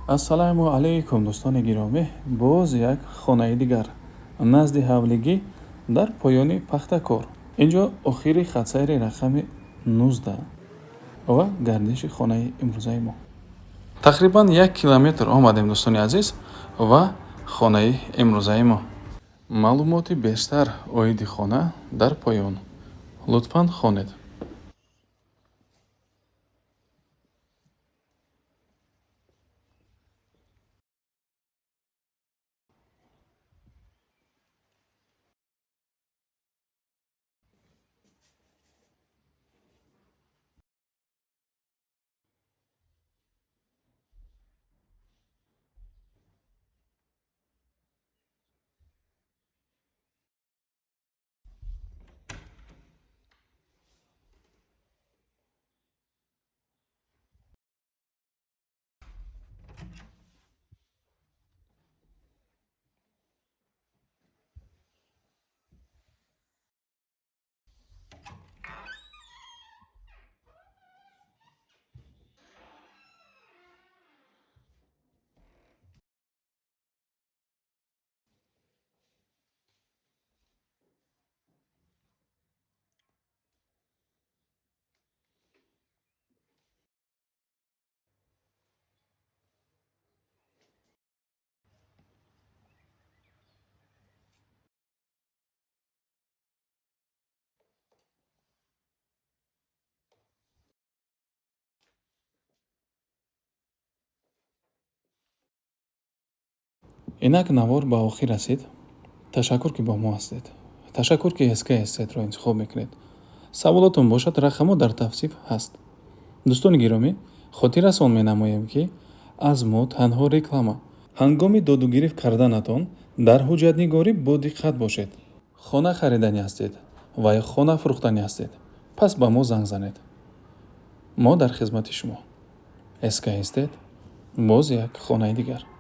ассалому алайкум дӯстони гиромӣ, боз як хонаи дигар назди ҳавлигӣ дар поёни пахтакор. Инҷо охири хатсайри рақами 19 ва гардиши хонаи имрӯзаи мо. Тақрибан 1 километр омадем дӯстони азиз ва хонаи имрӯзаи мо. Маълумоти бештар оиди хона дар поён. Лутфан хонед. Инак навор ба охир расид. Ташаккур ки бо мо ҳастед. Ташаккур ки SK-ро интихоб мекунед. Саволотон бошад, рақамҳо дар тавсиф ҳаст. дӯстони гиромӣ, хотиррасон менамоем ки аз мо танҳо реклама. Ҳангоми доду гирифт карданатон дар ҳуҷҷатнигорӣ бодиққат бошед. Хона харидани ҳастед ва ё хона фурӯхтанӣ ҳастед, пас ба мо занг занед. Мо дар хизмати шумо. SK Estate, боз як хонаи дигар.